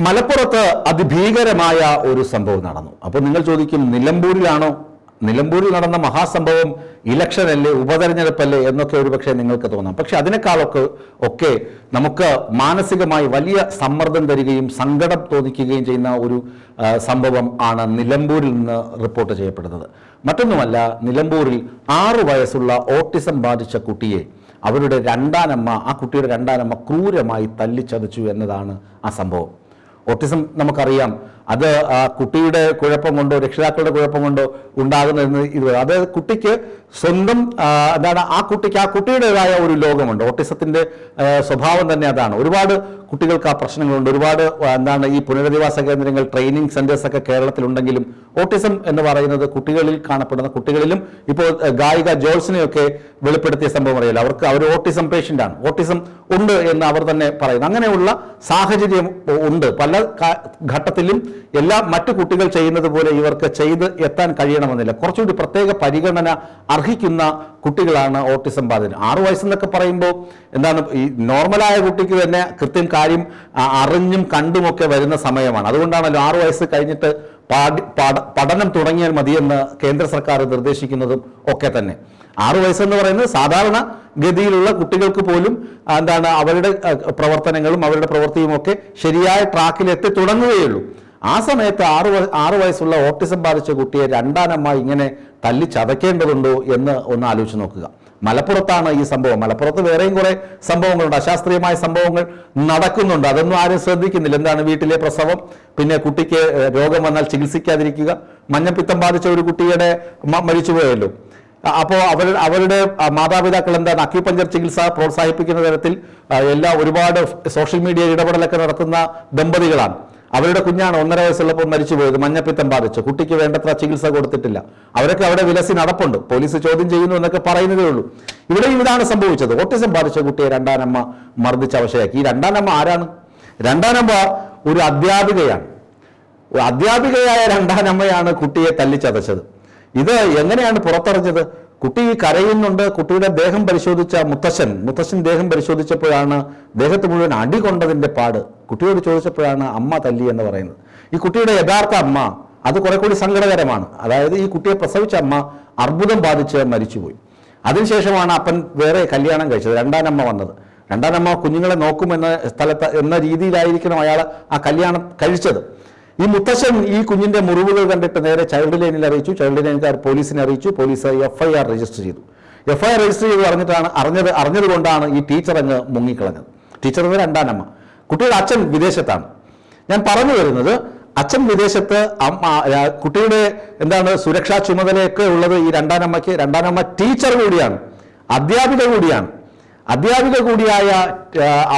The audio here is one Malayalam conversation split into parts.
മലപ്പുറത്ത് അതിഭീകരമായ ഒരു സംഭവം നടന്നു. അപ്പോൾ നിങ്ങൾ ചോദിക്കും, നിലമ്പൂരിലാണോ? നിലമ്പൂരിൽ നടന്ന മഹാസംഭവം ഇലക്ഷൻ അല്ലേ, ഉപതെരഞ്ഞെടുപ്പല്ലേ എന്നൊക്കെ ഒരുപക്ഷെ നിങ്ങൾക്ക് തോന്നാം. പക്ഷെ അതിനേക്കാളൊക്കെ നമുക്ക് മാനസികമായി വലിയ സമ്മർദ്ദം തരികയും സങ്കടം തോന്നിക്കുകയും ചെയ്യുന്ന ഒരു സംഭവം ആണ് നിലമ്പൂരിൽ നിന്ന് റിപ്പോർട്ട് ചെയ്യപ്പെടുന്നത്. മറ്റൊന്നുമല്ല, നിലമ്പൂരിൽ 6 വയസ്സുള്ള ഓട്ടിസം ബാധിച്ച കുട്ടിയെ അവരുടെ ആ കുട്ടിയുടെ രണ്ടാനമ്മ ക്രൂരമായി തല്ലിച്ചതച്ചു എന്നതാണ് ആ സംഭവം. ഓട്ടിസം നമുക്കറിയാം, അത് കുട്ടിയുടെ കുഴപ്പം കൊണ്ടോ രക്ഷിതാക്കളുടെ കുഴപ്പം കൊണ്ടോ ഉണ്ടാകുന്നതെന്ന് അത് കുട്ടിക്ക് സ്വന്തം ആ കുട്ടിയുടേതായ ഒരു ലോകമുണ്ട്. ഓട്ടിസത്തിൻ്റെ സ്വഭാവം തന്നെ അതാണ്. ഒരുപാട് കുട്ടികൾക്ക് ആ പ്രശ്നങ്ങളുണ്ട്. ഒരുപാട് ഈ പുനരധിവാസ കേന്ദ്രങ്ങൾ, ട്രെയിനിങ് സെന്റേഴ്സ് ഒക്കെ കേരളത്തിലുണ്ടെങ്കിലും ഓട്ടിസം എന്ന് പറയുന്നത് കുട്ടികളിൽ കാണപ്പെടുന്ന, കുട്ടികളിലും ഇപ്പോൾ ഗായിക ജോൾസിനെയൊക്കെ വെളിപ്പെടുത്തിയ സംഭവം അറിയില്ല, അവർ ഓട്ടിസം പേഷ്യൻ്റാണ്, ഓട്ടിസം ഉണ്ട് എന്ന് അവർ തന്നെ പറയുന്നു. അങ്ങനെയുള്ള സാഹചര്യം ഉണ്ട്. പല ഘട്ടത്തിലും മറ്റു കുട്ടികൾ ചെയ്യുന്നത് പോലെ ഇവർക്ക് ചെയ്ത് എത്താൻ കഴിയണമെന്നില്ല. കുറച്ചുകൂടി പ്രത്യേക പരിഗണന അർഹിക്കുന്ന കുട്ടികളാണ് ഓട്ടിസം ബാധിതർ. 6 വയസ്സെന്നൊക്കെ പറയുമ്പോൾ ഈ നോർമലായ കുട്ടിക്ക് തന്നെ കൃത്യം കാര്യം അറിഞ്ഞും കണ്ടുമൊക്കെ വരുന്ന സമയമാണ്. അതുകൊണ്ടാണല്ലോ 6 വയസ്സ് കഴിഞ്ഞിട്ട് പഠനം തുടങ്ങിയാൽ മതിയെന്ന് കേന്ദ്ര സർക്കാർ നിർദ്ദേശിക്കുന്നതും ഒക്കെ തന്നെ. 6 വയസ്സെന്ന് പറയുന്നത് സാധാരണ ഗതിയിലുള്ള കുട്ടികൾക്ക് പോലും അവരുടെ പ്രവർത്തനങ്ങളും അവരുടെ പ്രവൃത്തിയും ഒക്കെ ശരിയായ ട്രാക്കിൽ എത്തി തുടങ്ങുകയുള്ളൂ. ആ സമയത്ത് 6 വയസ്സുള്ള ഓട്ടിസം ബാധിച്ച കുട്ടിയെ രണ്ടാനമ്മ ഇങ്ങനെ തല്ലി ചതയ്ക്കേണ്ടതുണ്ടോ എന്ന് ഒന്ന് ആലോചിച്ച് നോക്കുക. മലപ്പുറത്താണ് ഈ സംഭവം. മലപ്പുറത്ത് വേറെയും കുറെ സംഭവങ്ങളുണ്ട്, അശാസ്ത്രീയമായ സംഭവങ്ങൾ നടക്കുന്നുണ്ട്. അതൊന്നും ആരും ശ്രദ്ധിക്കുന്നില്ല. വീട്ടിലെ പ്രസവം, പിന്നെ കുട്ടിക്ക് രോഗം വന്നാൽ ചികിത്സിക്കാതിരിക്കുക. മഞ്ഞപ്പിത്തം ബാധിച്ച ഒരു കുട്ടിയുടെ മരിച്ചുപോയല്ലോ. അപ്പോൾ അവരുടെ മാതാപിതാക്കൾ അക്യുപഞ്ചർ ചികിത്സ പ്രോത്സാഹിപ്പിക്കുന്ന തരത്തിൽ ഒരുപാട് സോഷ്യൽ മീഡിയ ഇടപെടലൊക്കെ നടത്തുന്ന ദമ്പതികളാണ്. അവരുടെ കുഞ്ഞാണ് 1.5 വയസ്സുള്ളപ്പോൾ മരിച്ചുപോയത്, മഞ്ഞപ്പിത്തം ബാധിച്ചു. കുട്ടിക്ക് വേണ്ടത്ര ചികിത്സ കൊടുത്തിട്ടില്ല. അവരൊക്കെ അവിടെ വിലസി നടപ്പുണ്ട്. പോലീസ് ചോദ്യം ചെയ്യുന്നു എന്നൊക്കെ പറയുന്നതേ ഉള്ളൂ. ഇവിടെയും ഇതാണ് സംഭവിച്ചത്. ഓട്ടിസം ബാധിച്ച കുട്ടിയെ രണ്ടാനമ്മ മർദ്ദിച്ച അവശയാക്കി. ഈ രണ്ടാനമ്മ ആരാണ്? രണ്ടാനമ്മ ഒരു അധ്യാപികയാണ്. അധ്യാപികയായ രണ്ടാനമ്മയാണ് കുട്ടിയെ തല്ലിച്ചതച്ചത്. ഇത് എങ്ങനെയാണ് പുറത്തറിഞ്ഞത്? കുട്ടി കരയുന്നുണ്ട്. കുട്ടിയുടെ ദേഹം പരിശോധിച്ച മുത്തശ്ശൻ ദേഹം പരിശോധിച്ചപ്പോഴാണ് ദേഹത്ത് മുഴുവൻ അടി കൊണ്ടതിൻ്റെ പാട്. കുട്ടിയോട് ചോദിച്ചപ്പോഴാണ് അമ്മ തല്ലി എന്ന് പറയുന്നത്. ഈ കുട്ടിയുടെ യഥാർത്ഥ അമ്മ, അത് കുറെ കൂടി സങ്കടകരമാണ്. അതായത് ഈ കുട്ടിയെ പ്രസവിച്ച അമ്മ അർബുദം ബാധിച്ച് മരിച്ചുപോയി. അതിനുശേഷമാണ് അപ്പൻ വേറെ കല്യാണം കഴിച്ചത്, രണ്ടാനമ്മ വന്നത്. രണ്ടാനമ്മ കുഞ്ഞുങ്ങളെ നോക്കുമെന്ന രീതിയിലായിരിക്കണം അയാൾ ആ കല്യാണം കഴിച്ചത്. ഈ മുത്തശ്ശൻ ഈ കുഞ്ഞിന്റെ മുറിവുകൾ കണ്ടിട്ട് നേരെ ചൈൽഡ് ലൈനിൽ അറിയിച്ചു. ചൈൽഡ് ലൈൻകാർ പോലീസിനെ അറിയിച്ചു. പോലീസ് FIR രജിസ്റ്റർ ചെയ്തു. FIR രജിസ്റ്റർ ചെയ്ത് അറിഞ്ഞതുകൊണ്ടാണ് ഈ ടീച്ചർ അങ്ങ് മുങ്ങിക്കളഞ്ഞത്. ടീച്ചർ എന്ന രണ്ടാനമ്മ. കുട്ടിയുടെ അച്ഛൻ വിദേശത്താണ്. ഞാൻ പറഞ്ഞു വരുന്നത്, അച്ഛൻ വിദേശത്ത്, കുട്ടിയുടെ സുരക്ഷാ ചുമതലയൊക്കെ ഉള്ളത് ഈ രണ്ടാനമ്മയ്ക്ക്. രണ്ടാനമ്മ ടീച്ചർ കൂടിയാണ്, അധ്യാപിക കൂടിയാണ്. അധ്യാപിക കൂടിയായ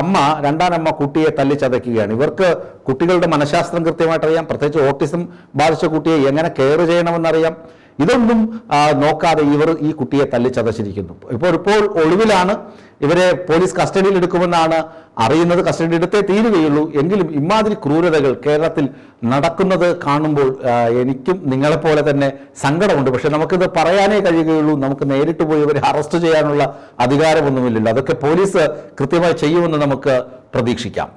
അമ്മ, രണ്ടാനമ്മ കുട്ടിയെ തല്ലിച്ചതയ്ക്കുകയാണ്. ഇവർക്ക് കുട്ടികളുടെ മനഃശാസ്ത്രം കൃത്യമായിട്ട് അറിയാം. പ്രത്യേകിച്ച് ഓട്ടിസം ബാധിച്ച കുട്ടിയെ എങ്ങനെ കെയർ ചെയ്യണമെന്നറിയാം. ഇതൊന്നും നോക്കാതെ ഇവർ ഈ കുട്ടിയെ തല്ലിച്ചതച്ചിരിക്കുന്നു. ഇപ്പോൾ ഒളിവിലാണ്. ഇവരെ പോലീസ് കസ്റ്റഡിയിൽ എടുക്കുമെന്നാണ് അറിയുന്നത്. കസ്റ്റഡി എടുത്തേ തീരുകയുള്ളൂ. എങ്കിലും ഇമാതിരി ക്രൂരതകൾ കേരളത്തിൽ നടക്കുന്നത് കാണുമ്പോൾ എനിക്കും നിങ്ങളെപ്പോലെ തന്നെ സങ്കടമുണ്ട്. പക്ഷെ നമുക്കിത് പറയാനേ കഴിയുകയുള്ളൂ. നമുക്ക് നേരിട്ട് പോയി ഇവരെ അറസ്റ്റ് ചെയ്യാനുള്ള അധികാരമൊന്നുമില്ലല്ലോ. അതൊക്കെ പോലീസ് കൃത്യമായി ചെയ്യുമെന്ന് നമുക്ക് പ്രതീക്ഷിക്കാം.